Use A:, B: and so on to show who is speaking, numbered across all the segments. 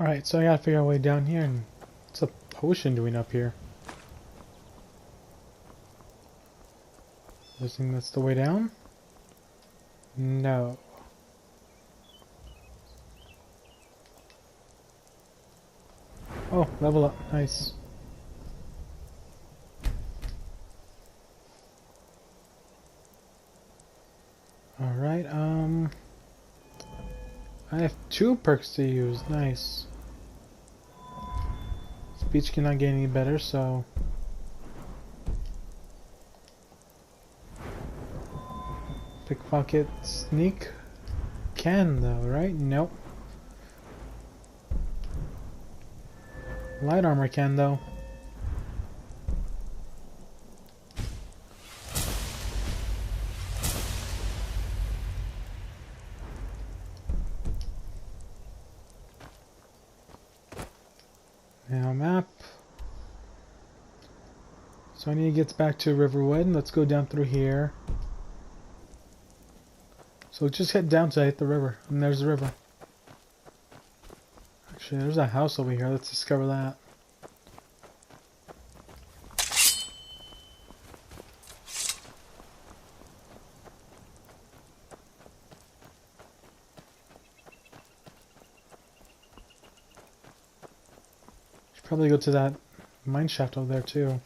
A: Alright, so I gotta figure out a way down here, and what's a potion doing up here? I think that's the way down? No. Oh, level up. Nice. Alright, I have 2 perks to use. Nice. Speech cannot get any better, so... Pickpocket sneak can though, right? Nope. Light armor can though. Now map. So I need to get back to Riverwood. Let's go down through here. So just head down to hit the river, and there's the river. Actually, there's a house over here. Let's discover that. Should probably go to that mine shaft over there too.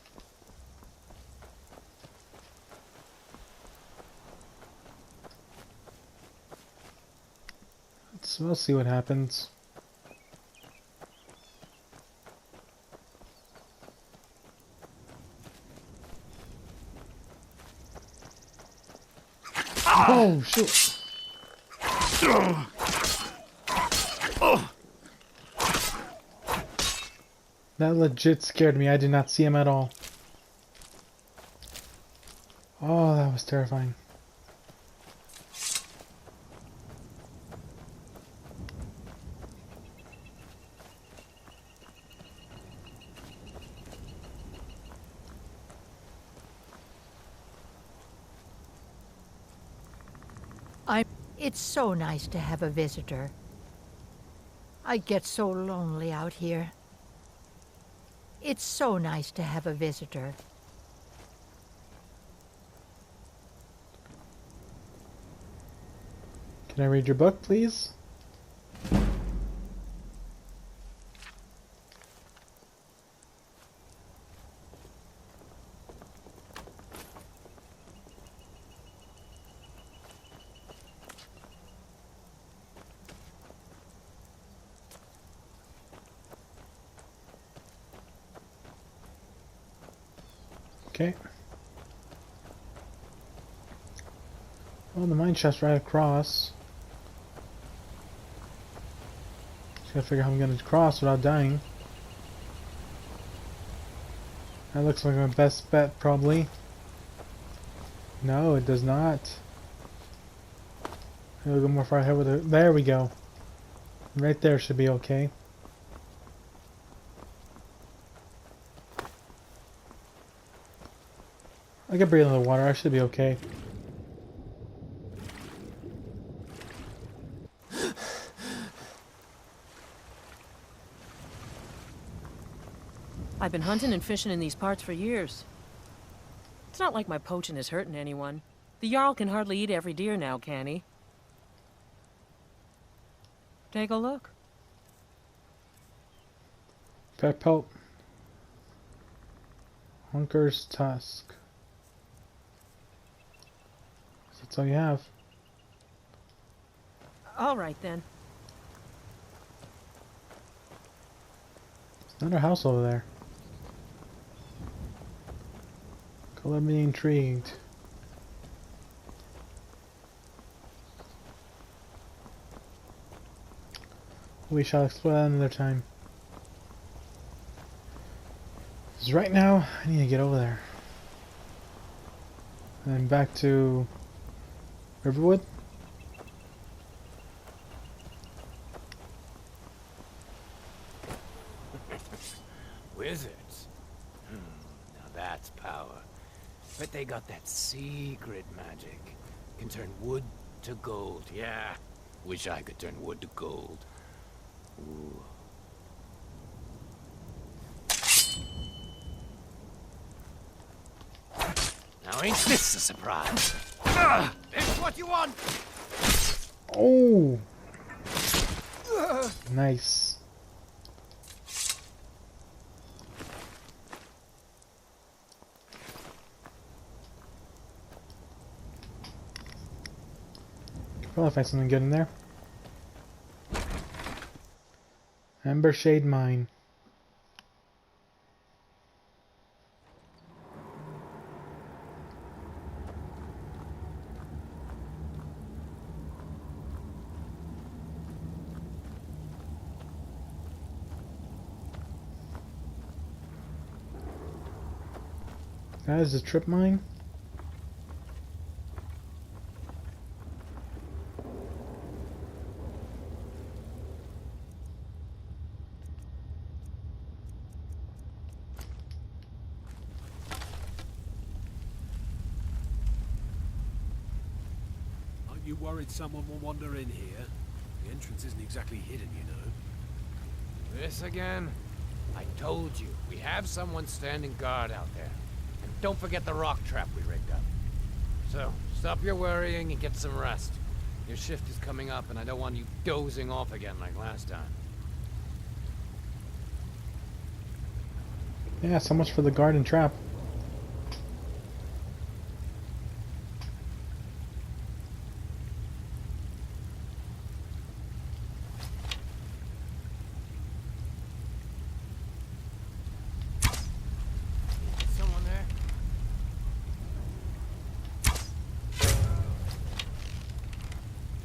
A: We'll see what happens. Oh, shoot. That legit scared me. I did not see him at all. Oh, that was terrifying.
B: It's so nice to have a visitor. I get so lonely out here. It's so nice to have a visitor.
A: Can I read your book, please? Okay. Well, the mine shaft's right across. Just gotta figure out how I'm gonna cross without dying. That looks like my best bet, probably. No, it does not. I'll go more far ahead with it. There we go. Right there should be okay. I can breathe in the water. I should be okay.
C: I've been hunting and fishing in these parts for years. It's not like my poaching is hurting anyone. The Jarl can hardly eat every deer now, can he? Take a look.
A: Fat pelt. Hunker's tusk. That's all you have.
C: All right, then.
A: There's another house over there. Color me intrigued. We shall explore that another time. Because right now, I need to get over there. And then back to Riverwood.
D: Wizards? Now that's power. But they got that secret magic. Can turn wood to gold. Yeah. Wish I could turn wood to gold. Ooh. Now ain't this a surprise? It's what you want!
A: Oh! Nice. Probably find something good in there. Ember Shade Mine. That is a trip mine.
E: Aren't you worried someone will wander in here? The entrance isn't exactly hidden, you know.
D: This again? I told you, we have someone standing guard out there. And don't forget the rock trap we rigged up. So, stop your worrying and get some rest. Your shift is coming up and I don't want you dozing off again like last time.
A: Yeah, so much for the garden trap.
D: Someone there?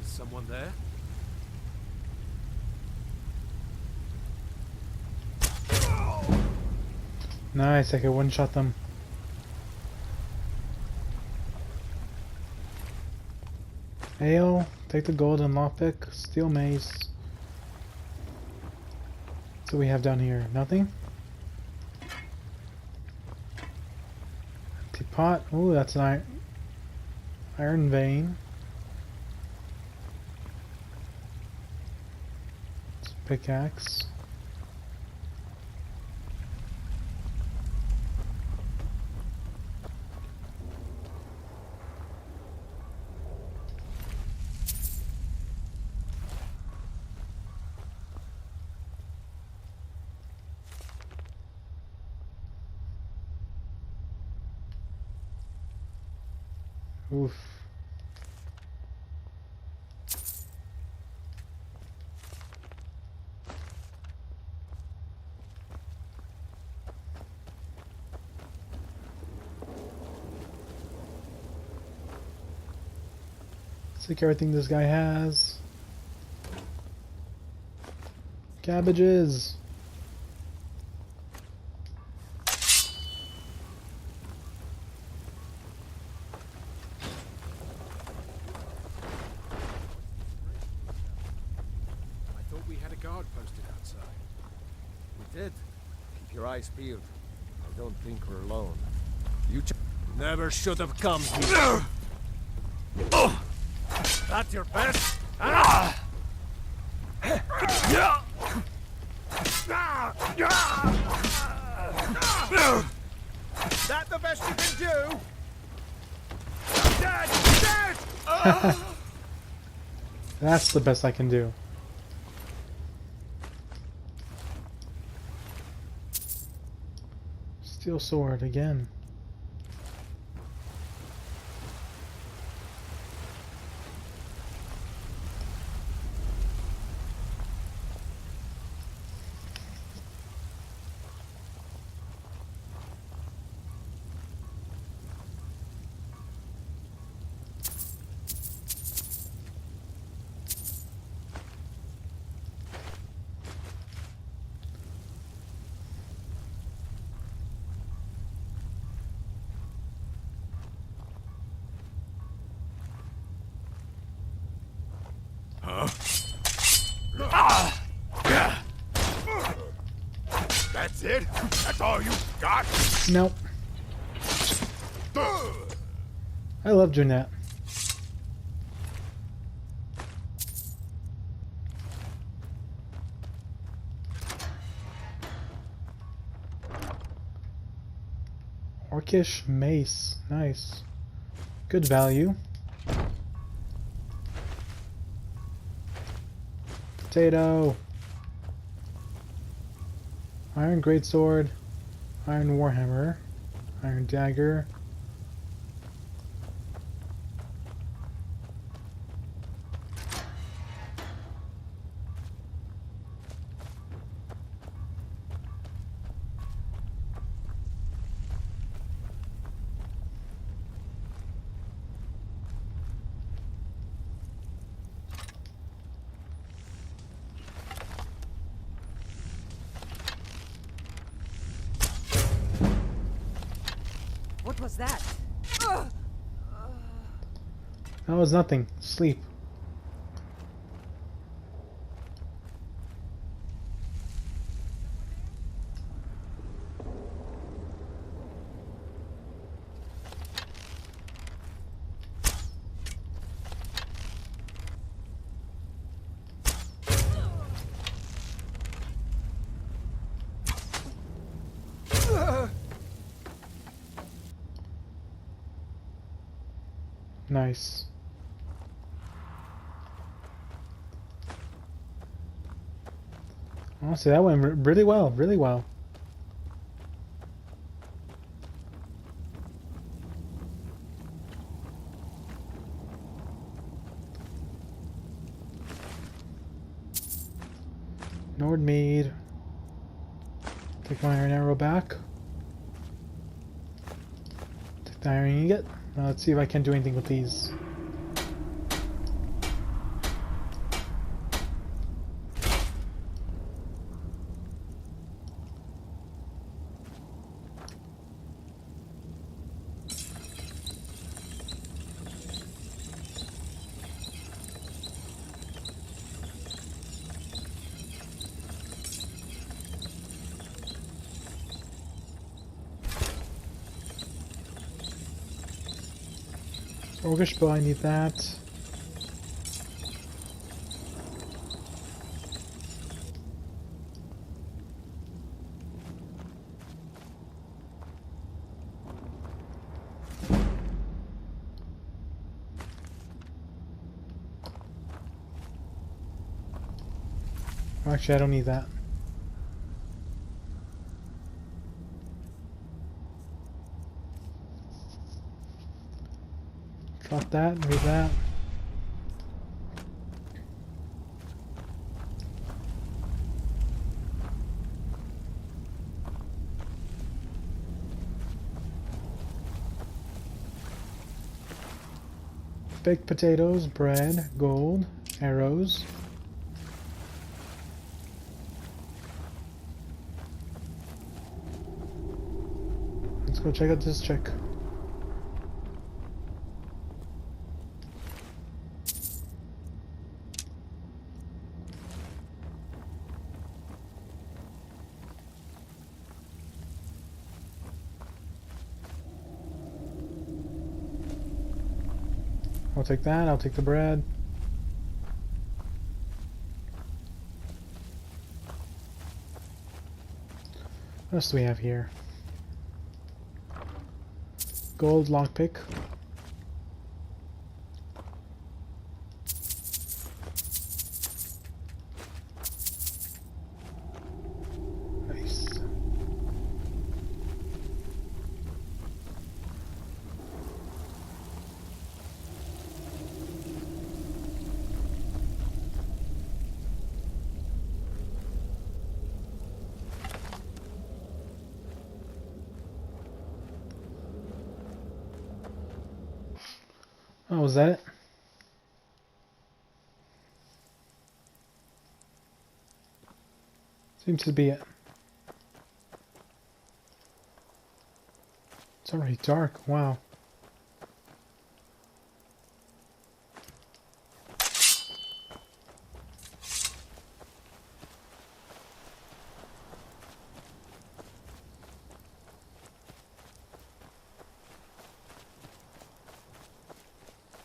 E: Is someone there?
A: Nice, I could one-shot them. Ale, take the gold and lockpick, steel mace. So we have down here nothing. Empty pot. Ooh, that's an iron vein. It's a pickaxe. Oof. Let's take everything this guy has. Cabbages.
E: I thought we had a guard posted outside.
F: We did. Keep your eyes peeled. I don't think we're alone. You
E: Never should have come here.
F: That's your best? That the best you can do? Dead! Dead!
A: That's the best I can do. Steel sword again.
F: That's it? That's all you got?
A: Nope. I love doing that. Orcish mace. Nice. Good value. Potato. Iron greatsword. Iron warhammer. Iron dagger.
G: What was that?
A: That was nothing. Sleep. Nice. Honestly, that went really well, really well. Nordmead. Take my iron arrow back. Take the iron ingot. Now let's see if I can do anything with these. Orcish bow, I need that. Actually, I don't need that. Drop that, need that. Baked potatoes, bread, gold, arrows. Let's go check out this chick. I'll take that, I'll take the bread. What else do we have here? Gold lockpick. Nice. Oh, was that it? Seems to be it. It's already dark, wow.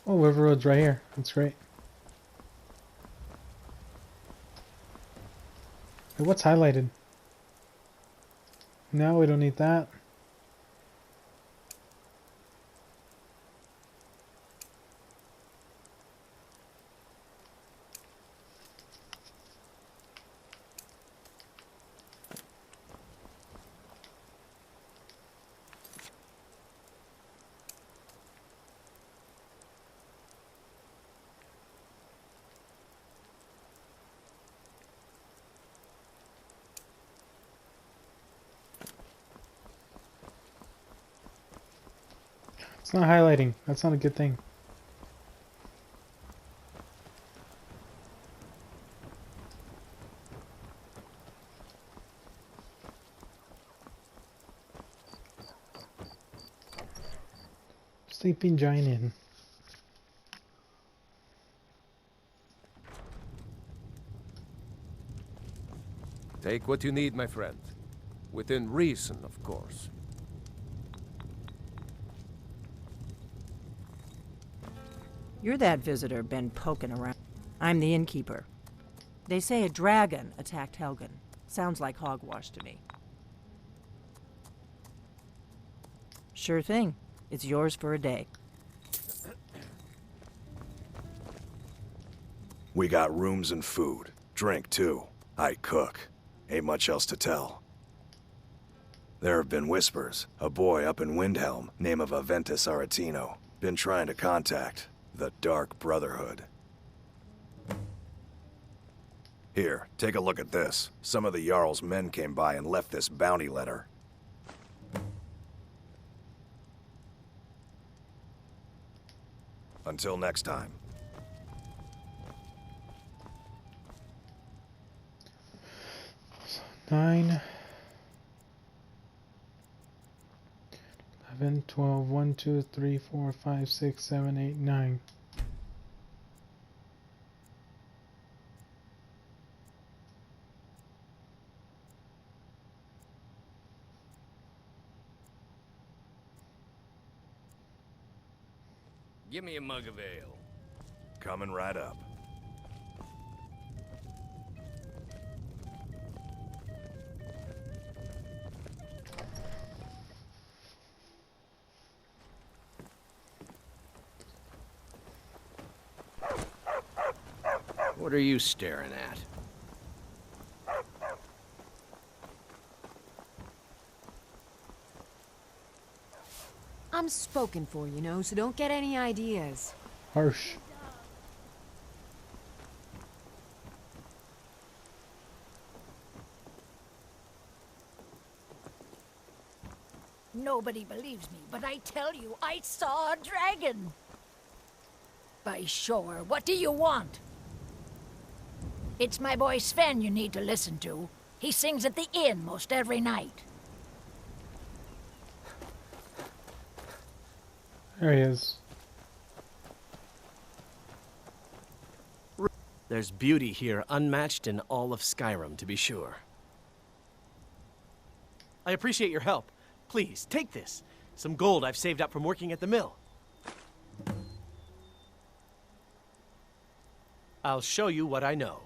A: Oh, River Road's right here. That's great. Hey, what's highlighted? No, we don't need that. It's not highlighting. That's not a good thing. Sleeping giant inn.
F: Take what you need, my friend. Within reason, of course.
G: You're that visitor been poking around. I'm the innkeeper. They say a dragon attacked Helgen. Sounds like hogwash to me. Sure thing. It's yours for a day.
H: We got rooms and food. Drink, too. I cook. Ain't much else to tell. There have been whispers. A boy up in Windhelm, name of Aventus Aretino, been trying to contact the Dark Brotherhood. Here, take a look at this. Some of the Jarl's men came by and left this bounty letter. Until next time.
A: Nine, 11, 12, 1, 2, 3, 4, 5, 6, 7, 8, 9.
F: Give me a mug of ale.
H: Coming right up.
D: What are you staring at?
I: I'm spoken for, you know, so don't get any ideas.
A: Harsh.
B: Nobody believes me, but I tell you, I saw a dragon. By sure, what do you want? It's my boy Sven you need to listen to. He sings at the inn most every night.
A: There he is.
J: There's beauty here unmatched in all of Skyrim, to be sure. I appreciate your help. Please, take this. Some gold I've saved up from working at the mill. I'll show you what I know.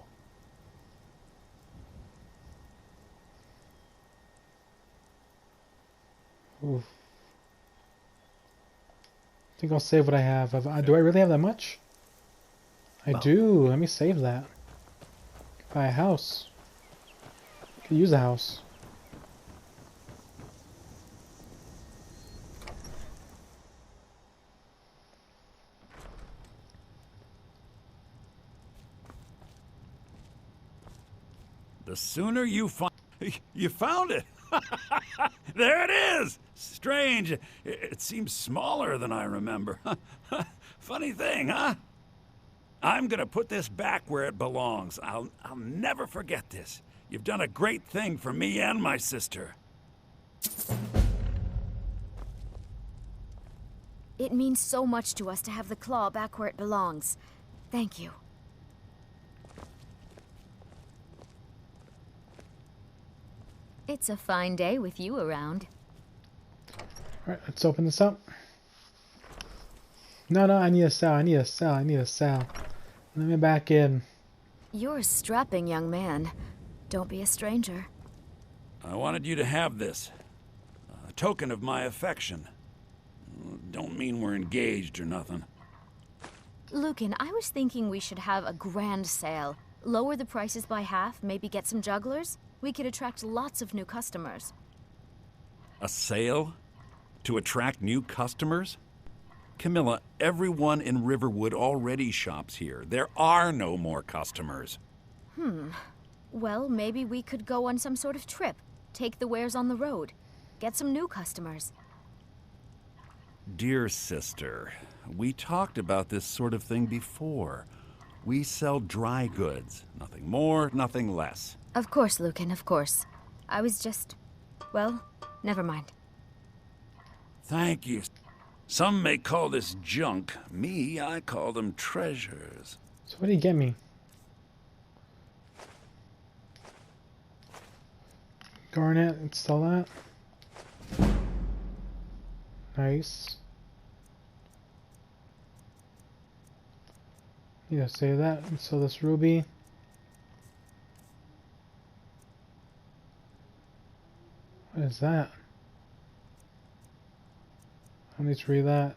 A: Oof. I think I'll save what I have. Do I really have that much? I do. Let me save that. Buy a house. Could use a house.
K: The sooner you find... You found it! There it is! Strange. It seems smaller than I remember. Funny thing, huh? I'm gonna put this back where it belongs. I'll never forget this. You've done a great thing for me and my sister.
L: It means so much to us to have the claw back where it belongs. Thank you. It's a fine day with you around.
A: Alright, let's open this up. No, I need a cell. I need a cell. Let me back in.
L: You're a strapping young man. Don't be a stranger.
K: I wanted you to have this. A token of my affection. Don't mean we're engaged or nothing.
L: Lucan, I was thinking we should have a grand sale. Lower the prices by half, maybe get some jugglers. We could attract lots of new customers.
K: A sale? To attract new customers? Camilla, everyone in Riverwood already shops here. There are no more customers.
L: Well, maybe we could go on some sort of trip. Take the wares on the road. Get some new customers.
K: Dear sister, we talked about this sort of thing before. We sell dry goods. Nothing more, nothing less.
L: Of course, Lucan, of course. I was just... well, never mind.
K: Thank you. Some may call this junk. Me, I call them treasures.
A: So what do you get me? Garnet, install that. Nice. Need to save that. Install this ruby. What is that? I need to read that.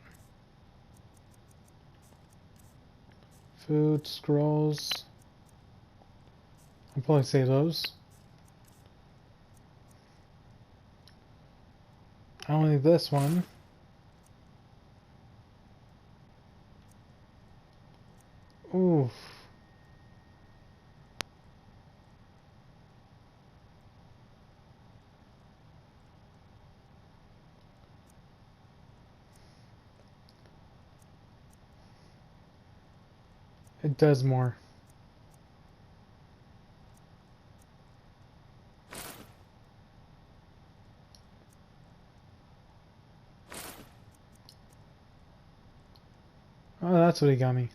A: Food, scrolls. I'll probably save those. I don't need this one. Oof. It does more. Oh, that's what he got me.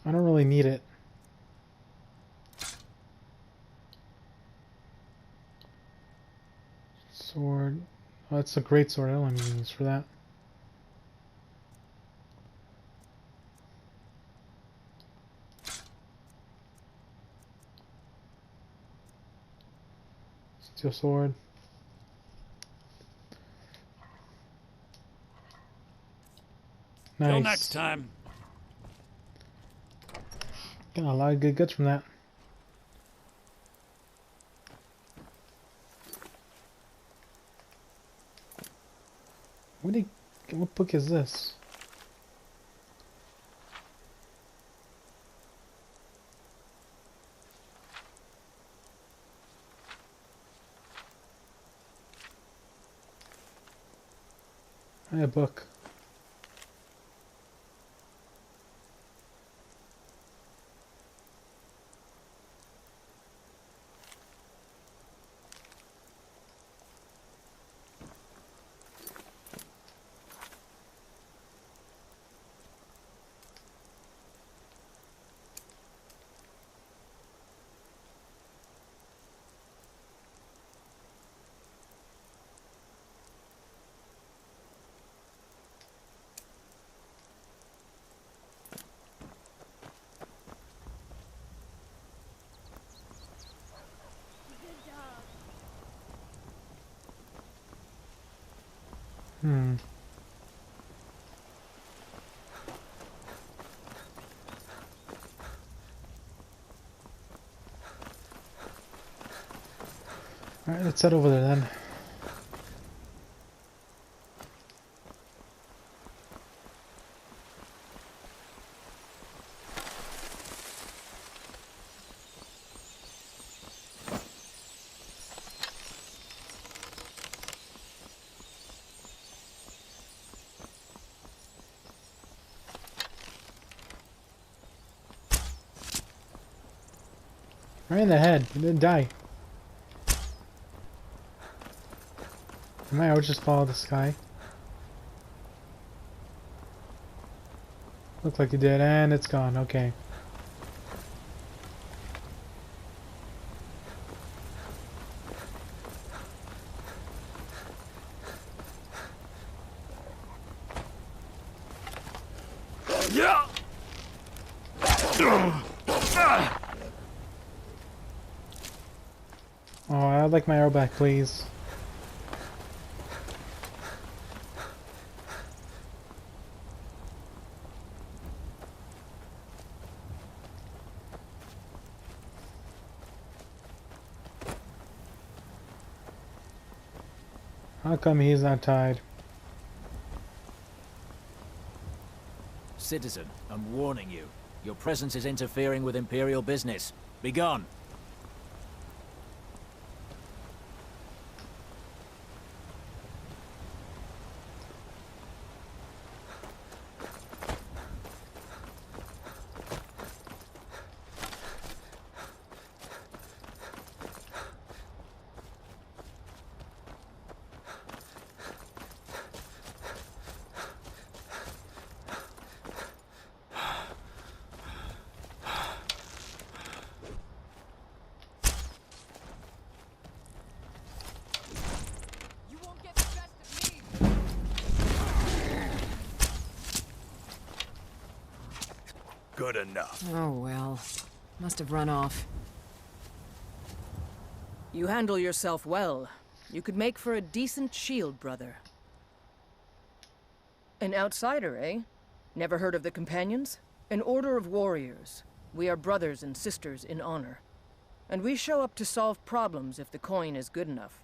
A: I don't really need it. Sword. Oh, that's a great sword. I don't have any use for that. Steel sword. Nice.
K: Till next time.
A: Got a lot of good goods from that. What book is this? A book. Alright, let's head over there then. Right in the head. He didn't die. I might just follow the sky. Looked like he did, and it's gone. Okay.
K: Yeah.
A: Oh, I'd like my arrow back, please. How come he's not tied?
M: Citizen, I'm warning you. Your presence is interfering with Imperial business. Begone!
H: Good enough.
I: Oh well. Must have run off.
C: You handle yourself well. You could make for a decent shield, brother. An outsider, eh? Never heard of the Companions? An order of warriors. We are brothers and sisters in honor. And we show up to solve problems if the coin is good enough.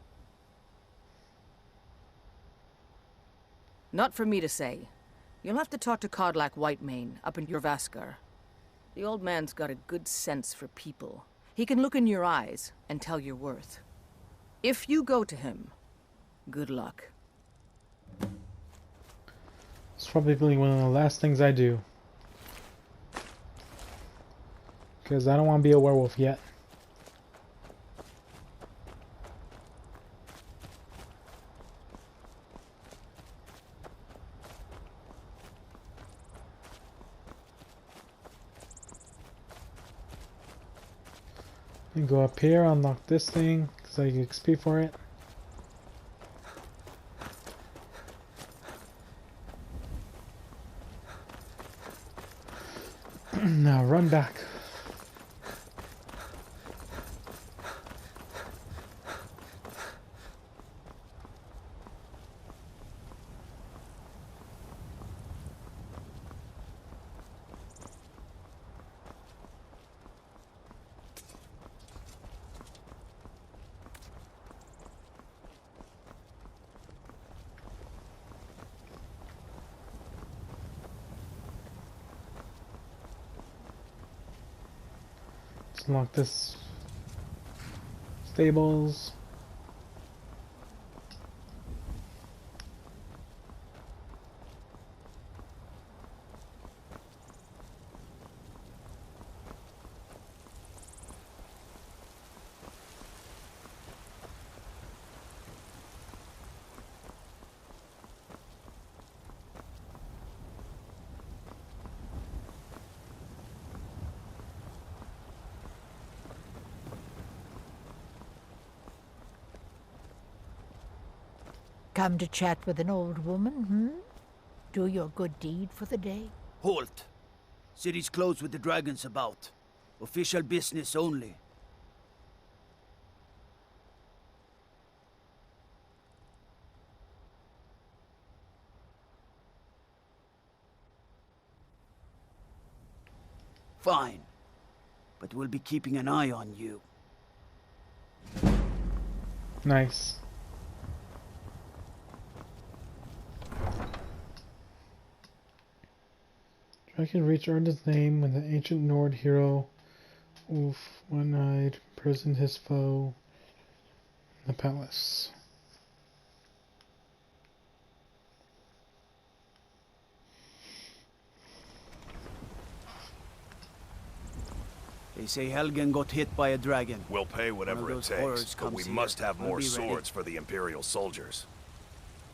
C: Not for me to say. You'll have to talk to Codlac Whitemane up in your Vaskar. The old man's got a good sense for people. He can look in your eyes and tell your worth. If you go to him, good luck.
A: It's probably one of the last things I do. Because I don't want to be a werewolf yet. And go up here, unlock this thing, because I get XP for it. Now run back. Let's unlock this. Stables.
M: Come to chat with an old woman, hmm? Do your good deed for the day?
N: Halt! City's closed with the dragons about. Official business only. Fine. But we'll be keeping an eye on you.
A: Nice. I can reach Erdon's name when the ancient Nord hero Ulf one-eyed imprisoned his foe in the palace.
N: They say Helgen got hit by a dragon.
H: We'll pay whatever it takes, but we must have more swords for the Imperial soldiers.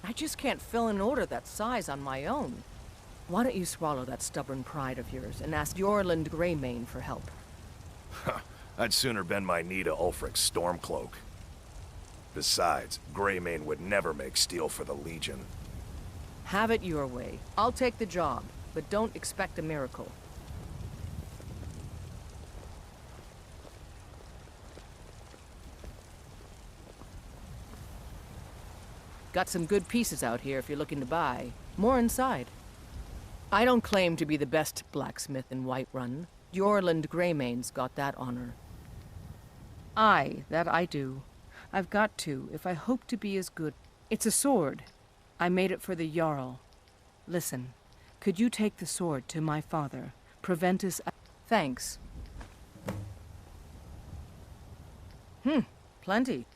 C: I just can't fill an order that size on my own. Why don't you swallow that stubborn pride of yours and ask Jorland Greymane for help?
H: I'd sooner bend my knee to Ulfric's Stormcloak. Besides, Greymane would never make steel for the Legion.
C: Have it your way. I'll take the job, but don't expect a miracle. Got some good pieces out here if you're looking to buy. More inside. I don't claim to be the best blacksmith in Whiterun. Jorland Greymane's got that honor. Aye, that I do. I've got to, if I hope to be as good. It's a sword. I made it for the Jarl. Listen, could you take the sword to my father? Preventus... Thanks. Plenty.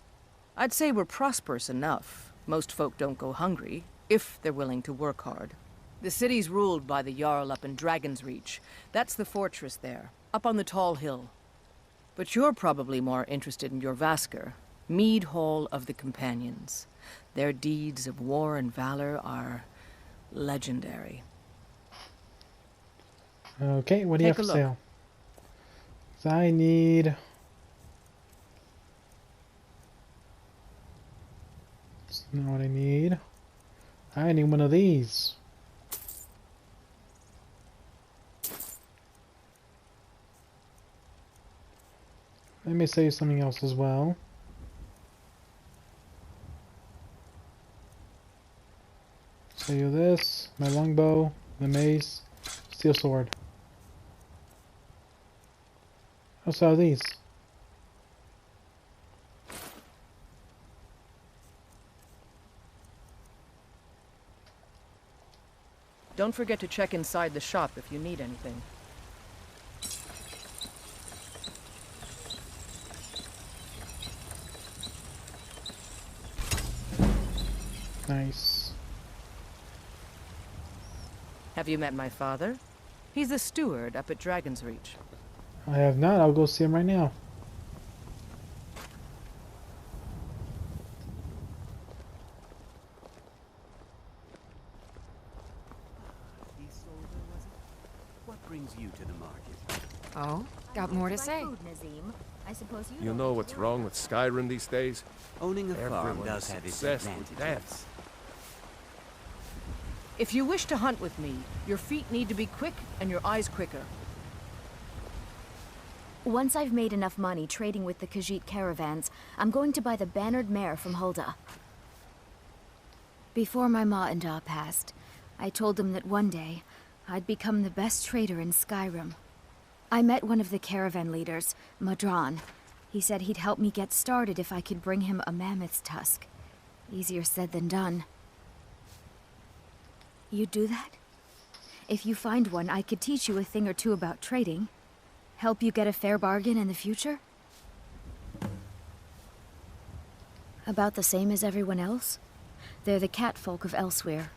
C: I'd say we're prosperous enough. Most folk don't go hungry, if they're willing to work hard. The city's ruled by the Jarl up in Dragon's Reach. That's the fortress there, up on the tall hill. But you're probably more interested in your Vaskar, Mead Hall of the Companions. Their deeds of war and valor are legendary.
A: Okay, what do you have for sale? So I need... That's not what I need. I need one of these. Let me say something else as well. Sell you this, my longbow, the mace, steel sword. I'll sell these.
C: Don't forget to check inside the shop if you need anything.
A: Nice.
C: Have you met my father? He's the steward up at Dragon's Reach.
A: I have not. I'll go see him right now.
E: What brings you to the market?
I: Oh, got more to say.
L: I suppose
F: You know what's wrong with Skyrim these days?
E: Owning a farm
F: Everyone
E: does
F: is
E: have its
F: obsessed with
E: advantages.
F: deaths.
C: If you wish to hunt with me, your feet need to be quick and your eyes quicker.
L: Once I've made enough money trading with the Khajiit caravans, I'm going to buy the bannered mare from Hulda. Before my ma and Da passed, I told them that one day, I'd become the best trader in Skyrim. I met one of the caravan leaders, Madran. He said he'd help me get started if I could bring him a mammoth's tusk. Easier said than done. You'd do that? If you find one, I could teach you a thing or two about trading. Help you get a fair bargain in the future? About the same as everyone else? They're the catfolk of Elsewhere.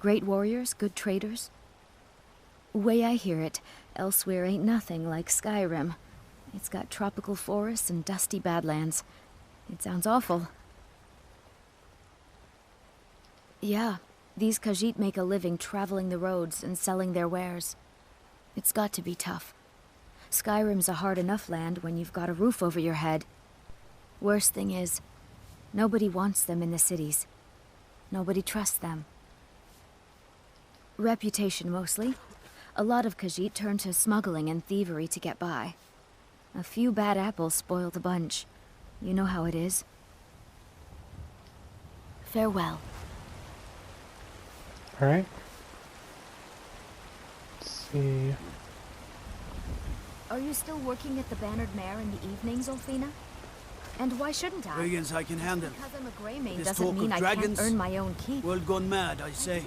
L: Great warriors, good traders. Way I hear it, Elsewhere ain't nothing like Skyrim. It's got tropical forests and dusty badlands. It sounds awful. Yeah, these Khajiit make a living traveling the roads and selling their wares. It's got to be tough. Skyrim's a hard enough land when you've got a roof over your head. Worst thing is, nobody wants them in the cities. Nobody trusts them. Reputation mostly. A lot of Khajiit turn to smuggling and thievery to get by. A few bad apples spoil the bunch. You know how it is. Farewell.
A: Alright. Let's see.
L: Are you still working at the Bannered Mare in the evenings, Ulfina? And why shouldn't I?
N: Brigands I can handle.
L: Because I'm a Greymane
N: This
L: doesn't
N: talk
L: mean
N: of
L: I
N: dragons,
L: can't earn my own keep.
N: World gone mad, I say.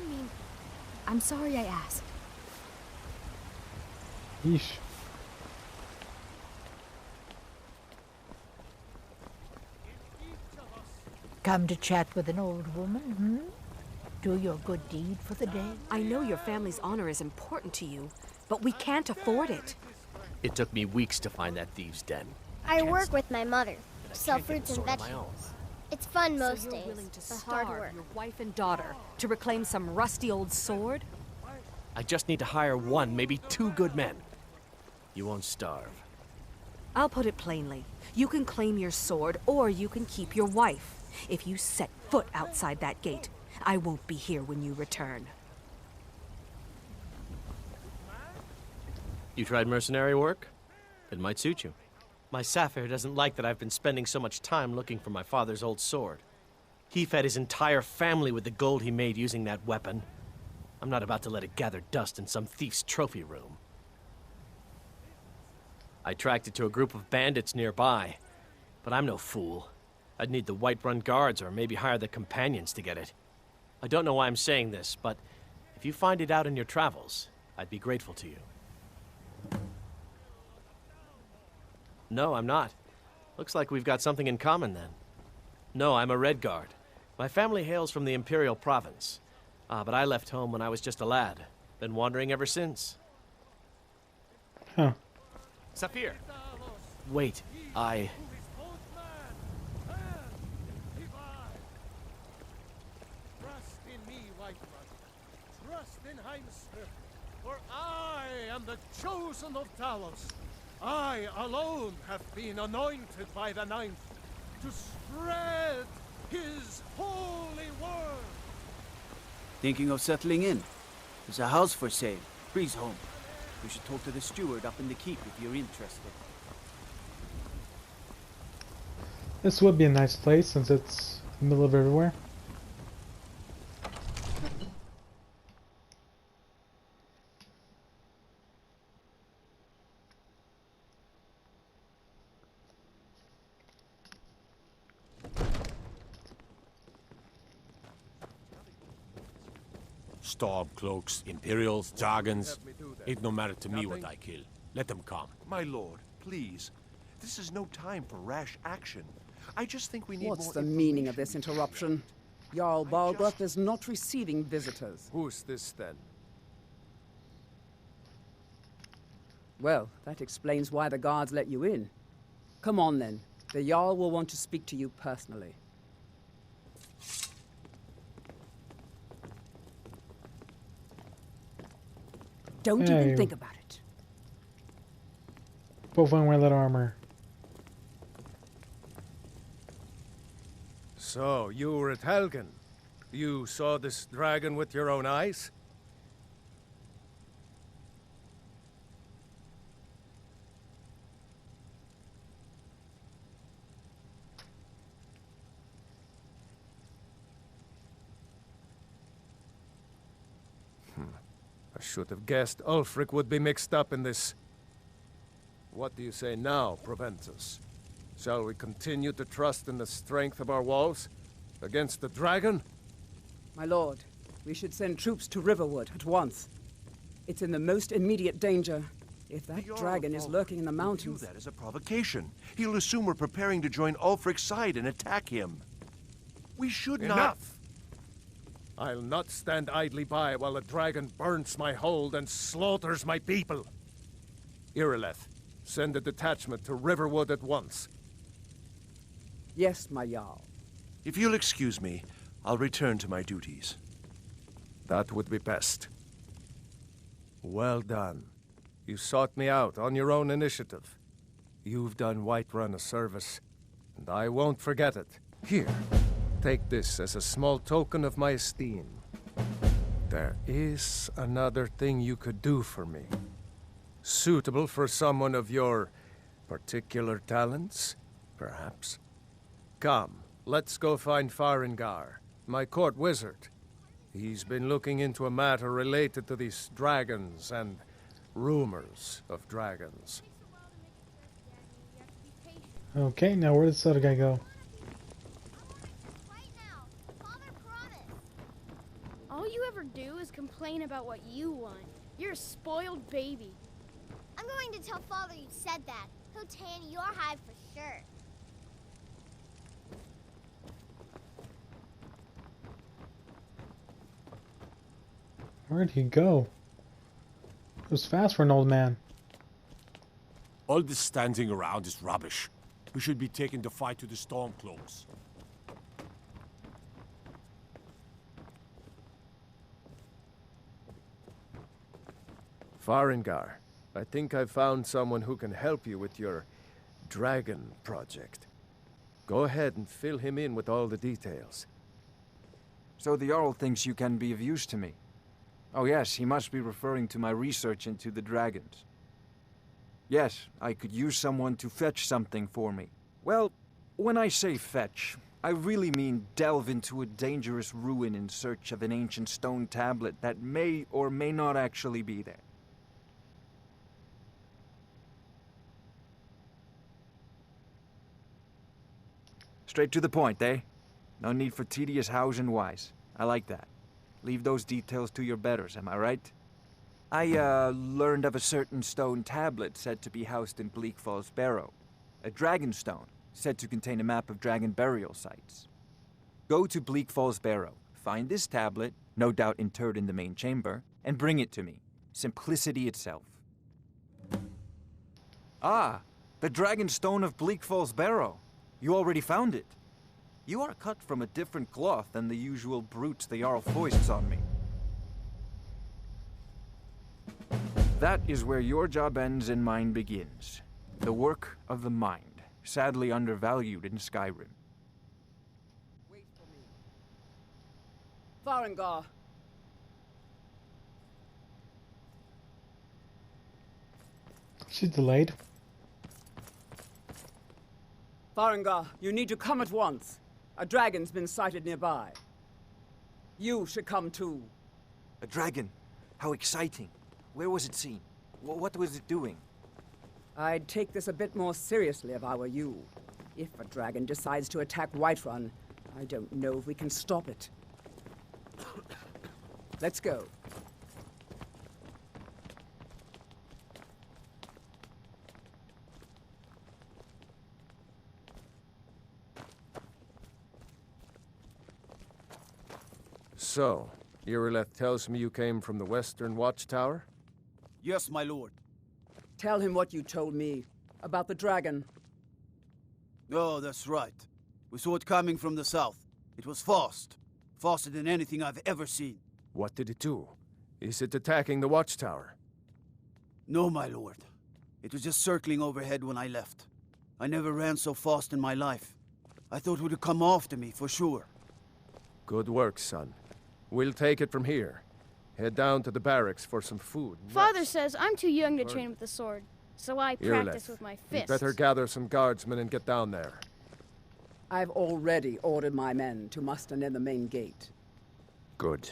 L: I'm sorry I asked.
A: Yeesh.
M: Come to chat with an old woman, hmm? Do your good deed for the day?
O: I know your family's honor is important to you, but we can't afford it.
J: It took me weeks to find that thieves' den.
P: I work with my mother, sell fruits and
J: Sort of my own.
P: vegetables. It's fun most
O: So you're
P: days,
O: willing to
P: but hard
O: starve
P: work.
O: your wife and daughter to reclaim some rusty old sword?
J: I just need to hire one, maybe two good men. You won't starve.
O: I'll put it plainly. You can claim your sword, or you can keep your wife. If you set foot outside that gate, I won't be here when you return.
J: You tried mercenary work? It might suit you. My Sapphire doesn't like that I've been spending so much time looking for my father's old sword. He fed his entire family with the gold he made using that weapon. I'm not about to let it gather dust in some thief's trophy room. I tracked it to a group of bandits nearby, but I'm no fool. I'd need the Whiterun guards or maybe hire the companions to get it. I don't know why I'm saying this, but if you find it out in your travels, I'd be grateful to you. No, I'm not. Looks like we've got something in common then. No, I'm a Red Guard. My family hails from the Imperial Province. But I left home when I was just a lad. Been wandering ever since.
A: Huh.
J: Saphir! Wait,
Q: Trust in me, Whiterun. Trust in Heimster. For I am the chosen of Talos. I alone have been anointed by the Ninth to spread his holy word.
N: Thinking of settling in? There's a house for sale. Breeze home. You should talk to the steward up in the keep if you're interested.
A: This would be a nice place since it's in the middle of everywhere.
R: Stormcloaks, Imperials, Dragons. Ain't no matter to me what I kill. Let them come.
S: My lord, please. This is no time for rash action. I just think we need
T: What's
S: more
T: the meaning of this interruption? Jarl Balgruuf is not receiving visitors.
F: Who's this then?
T: Well, that explains why the guards let you in. Come on then. The Jarl will want to speak to you personally. Don't even think about it.
A: Both wearing leather armor.
F: So, you were at Helgen. You saw this dragon with your own eyes? I should have guessed Ulfric would be mixed up in this. What do you say now, Proventus? Shall we continue to trust in the strength of our walls? Against the dragon?
T: My lord, we should send troops to Riverwood at once. It's in the most immediate danger. If that dragon is lurking in the mountains...
S: View that as a provocation. He'll assume we're preparing to join Ulfric's side and attack him. We should not...
F: Enough! I'll not stand idly by while the dragon burns my hold and slaughters my people. Irileth, send a detachment to Riverwood at once.
T: Yes, my Jarl.
S: If you'll excuse me, I'll return to my duties.
F: That would be best. Well done. You sought me out on your own initiative. You've done Whiterun a service, and I won't forget it. Here, take this as a small token of my esteem. There is another thing you could do for me. Suitable for someone of your particular talents, perhaps. Come, let's go find Farengar, my court wizard. He's been looking into a matter related to these dragons and rumors of dragons.
A: Okay, now where did this other guy go?
U: All you ever do is complain about what you want. You're a spoiled baby.
P: I'm going to tell Father you said that. He'll tan your hide for sure.
A: Where'd he go? It was fast for an old man.
R: All this standing around is rubbish. We should be taking the fight to the Stormcloaks.
F: Farengar, I think I've found someone who can help you with your dragon project. Go ahead and fill him in with all the details.
V: So the Jarl thinks you can be of use to me. Oh yes, he must be referring to my research into the dragons. Yes, I could use someone to fetch something for me. Well, when I say fetch, I really mean delve into a dangerous ruin in search of an ancient stone tablet that may or may not actually be there. Straight to the point, eh? No need for tedious hows and whys. I like that. Leave those details to your betters, am I right? I, learned of a certain stone tablet said to be housed in Bleak Falls Barrow. A dragon stone, said to contain a map of dragon burial sites. Go to Bleak Falls Barrow, find this tablet, no doubt interred in the main chamber, and bring it to me. Simplicity itself. Ah, the dragon stone of Bleak Falls Barrow. You already found it. You are cut from a different cloth than the usual brutes the Jarl foists on me. That is where your job ends and mine begins. The work of the mind, sadly undervalued in Skyrim.
T: Wait for me. Farengar.
A: She's delayed.
T: Farengar, you need to come at once. A dragon's been sighted nearby. You should come too.
V: A dragon? How exciting. Where was it seen? What was it doing?
T: I'd take this a bit more seriously if I were you. If a dragon decides to attack Whiterun, I don't know if we can stop it. Let's go.
F: So, Irileth tells me you came from the Western Watchtower?
N: Yes, my lord.
T: Tell him what you told me about the dragon.
N: Oh, that's right. We saw it coming from the south. It was fast. Faster than anything I've ever seen.
F: What did it do? Is it attacking the Watchtower?
N: No, my lord. It was just circling overhead when I left. I never ran so fast in my life. I thought it would come after me, for sure.
F: Good work, son. We'll take it from here. Head down to the barracks for some food.
U: Father says I'm too young to train with the sword, so I practice
F: Irileth,
U: with my
F: you
U: fists.
F: better gather some guardsmen and get down there.
T: I've already ordered my men to muster near the main gate.
F: Good.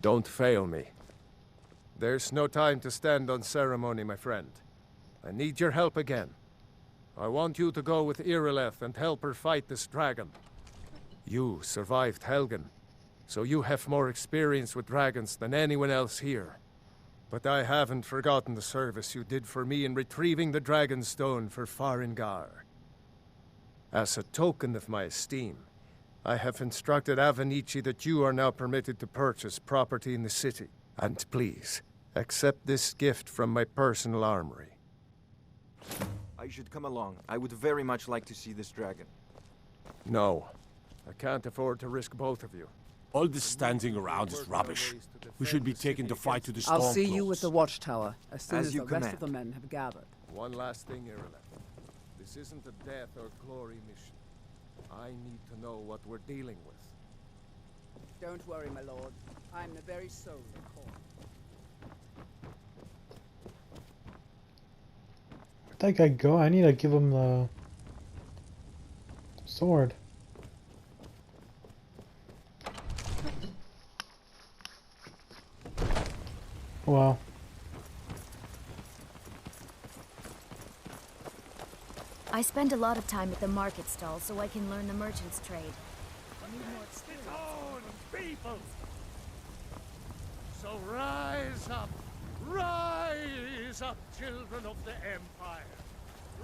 F: Don't fail me. There's no time to stand on ceremony, my friend. I need your help again. I want you to go with Irileth and help her fight this dragon. You survived Helgen, so you have more experience with dragons than anyone else here. But I haven't forgotten the service you did for me in retrieving the Dragon Stone for Farengar. As a token of my esteem, I have instructed Avenici that you are now permitted to purchase property in the city. And please, accept this gift from my personal armory.
V: I should come along. I would very much like to see this dragon.
F: No, I can't afford to risk both of you.
R: All this standing around is rubbish. We should be taking the fight to the Stormcloaks.
T: I'll see you with the Watchtower as soon as
V: you
T: the rest
V: command.
T: of the men have gathered.
F: One last thing, Irileth. This isn't a death or glory mission. I need to know what we're dealing with.
T: Don't worry, my lord. I'm the very soul of Khorne.
A: Where'd that guy go? I need to give him the sword. Wow.
L: I spend a lot of time at the market stall so I can learn the merchant's trade.
Q: People! So rise up, children of the Empire.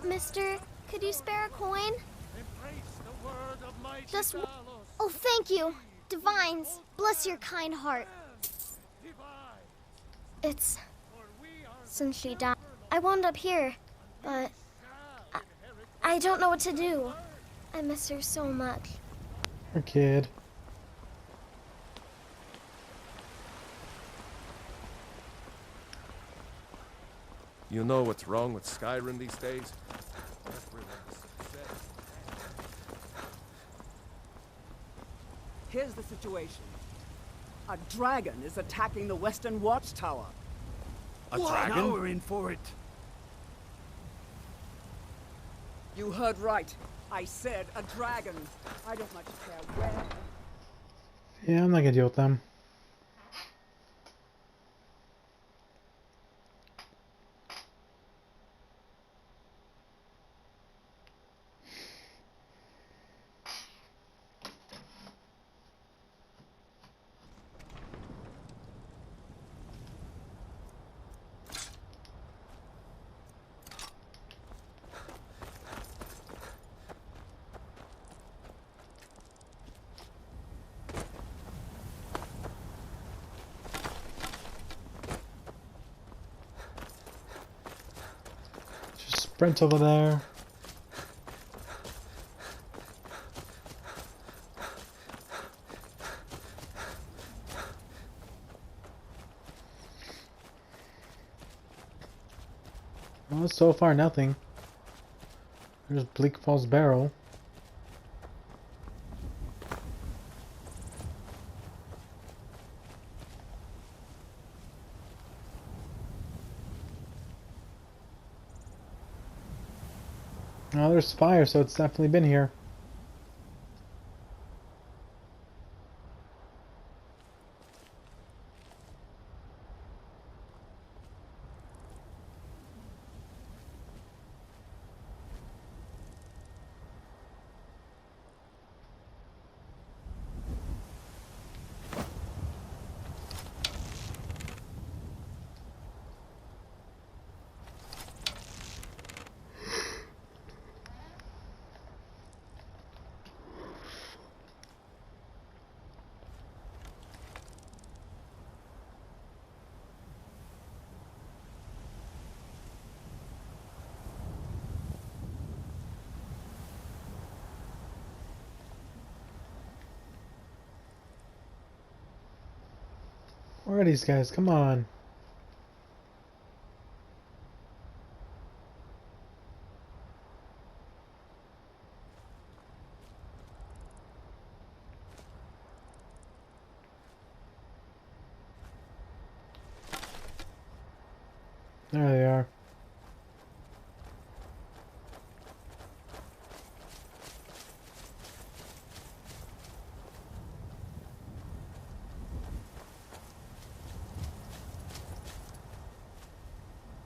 P: Mister, could you spare a coin?
Q: Embrace the word of mighty
P: Just
Q: Talos.
P: Oh, thank you. Divines, bless your kind heart. It's... Since she died, I wound up here, but... I don't know what to do. I miss her so much.
A: Poor kid.
F: You know what's wrong with Skyrim these days? Everyone's upset.
T: Here's the situation. A dragon is attacking the Western Watchtower.
R: A dragon?
N: Now we're in for it.
T: You heard right. I said a dragon. I don't much care where.
A: Yeah, I'm not gonna deal with them. Sprint over there. Well, so far nothing. There's Bleak Falls Barrel. Oh, there's fire, so it's definitely been here. Where are these guys? Come on. There they are.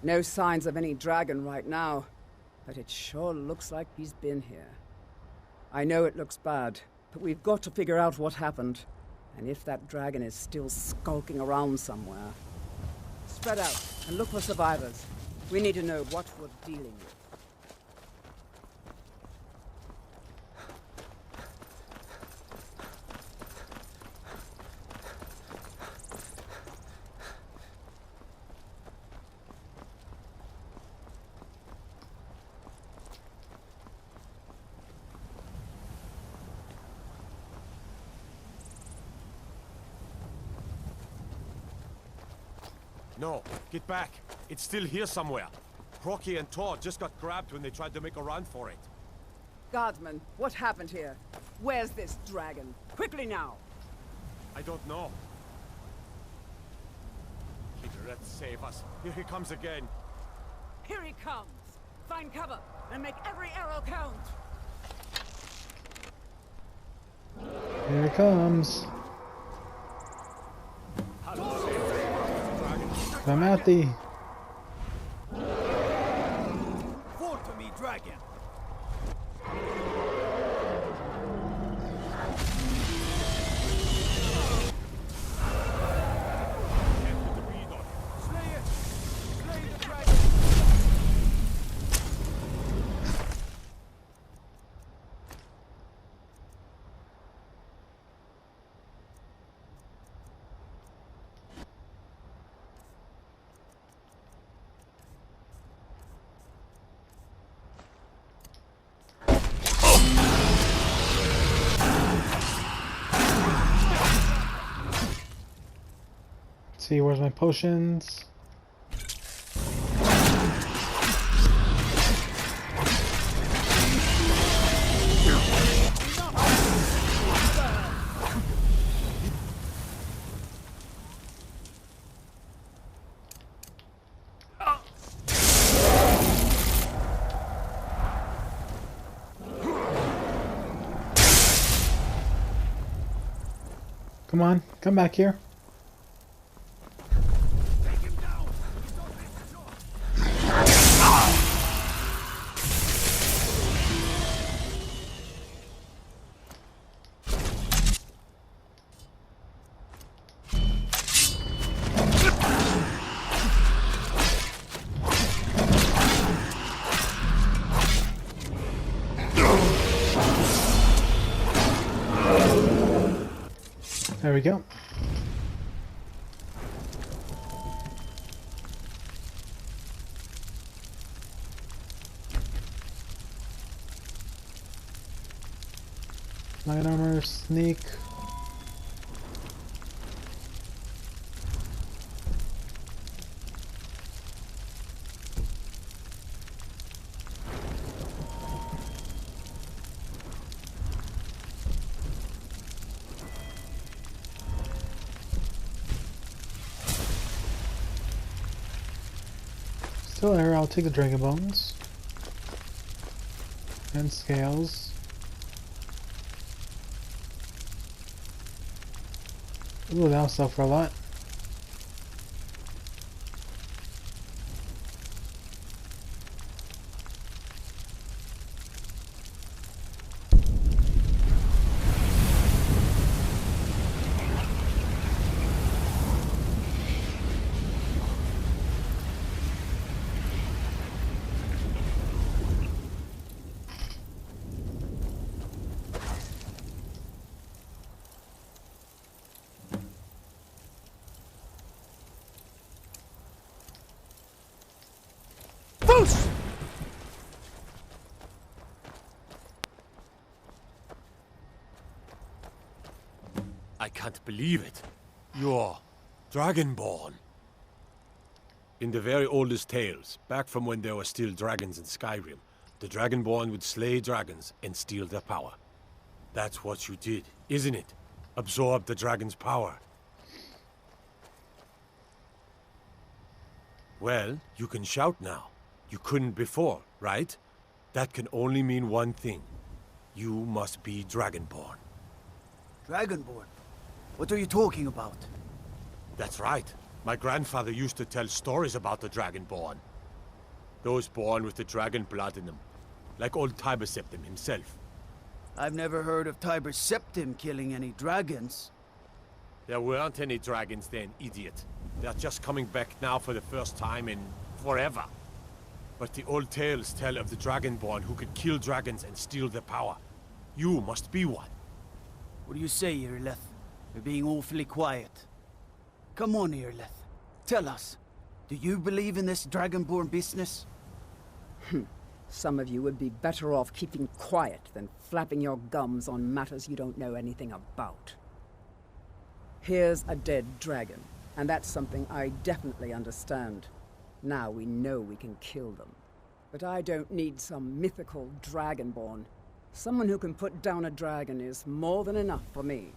T: No signs of any dragon right now, but it sure looks like he's been here. I know it looks bad, but we've got to figure out what happened, and if that dragon is still skulking around somewhere. Spread out and look for survivors. We need to know what we're dealing with.
R: No, get back. It's still here somewhere. Crocky and Todd just got grabbed when they tried to make a run for it.
T: Guardsman, what happened here? Where's this dragon? Quickly now!
R: I don't know. Kidret, save us. Here he comes again.
T: Here he comes! Find cover and make every arrow count!
A: Here it comes. Come at thee.
N: Fall to me, dragon.
A: See, where's my potions? Come on, come back here. There we go. Light armor, sneak. Still there, I'll take the dragon bones. And scales. Ooh, that'll sell for a lot.
R: I can't believe it. You're Dragonborn. In the very oldest tales, back from when there were still dragons in Skyrim, the Dragonborn would slay dragons and steal their power. That's what you did, isn't it? Absorb the dragon's power. Well, you can shout now. You couldn't before, right? That can only mean one thing. You must be Dragonborn.
N: Dragonborn? What are you talking about?
R: That's right. My grandfather used to tell stories about the Dragonborn. Those born with the dragon blood in them. Like old Tiber Septim himself.
N: I've never heard of Tiber Septim killing any dragons.
R: There weren't any dragons then, idiot. They're just coming back now for the first time in forever. But the old tales tell of the Dragonborn who could kill dragons and steal their power. You must be one.
N: What do you say, Irleth? You're being awfully quiet. Come on, Irleth. Tell us. Do you believe in this Dragonborn business?
T: Some of you would be better off keeping quiet than flapping your gums on matters you don't know anything about. Here's a dead dragon, and that's something I definitely understand. Now we know we can kill them. But I don't need some mythical Dragonborn. Someone who can put down a dragon is more than enough for me.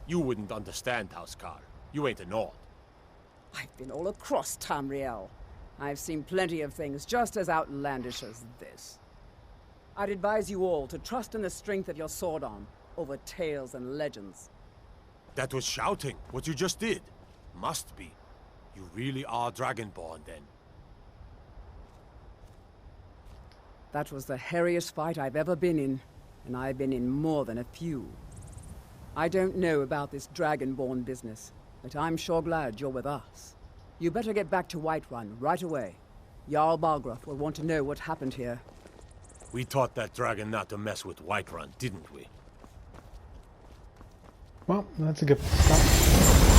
R: You wouldn't understand, Housecarl. You ain't a Nord.
T: I've been all across Tamriel. I've seen plenty of things just as outlandish as this. I'd advise you all to trust in the strength of your sword arm over tales and legends.
R: That was shouting, what you just did. Must be. You really are Dragonborn, then.
T: That was the hairiest fight I've ever been in, and I've been in more than a few. I don't know about this Dragonborn business, but I'm sure glad you're with us. You better get back to Whiterun right away. Jarl Balgruuf will want to know what happened here.
R: We taught that dragon not to mess with Whiterun, didn't we?
A: Well, that's a good stop.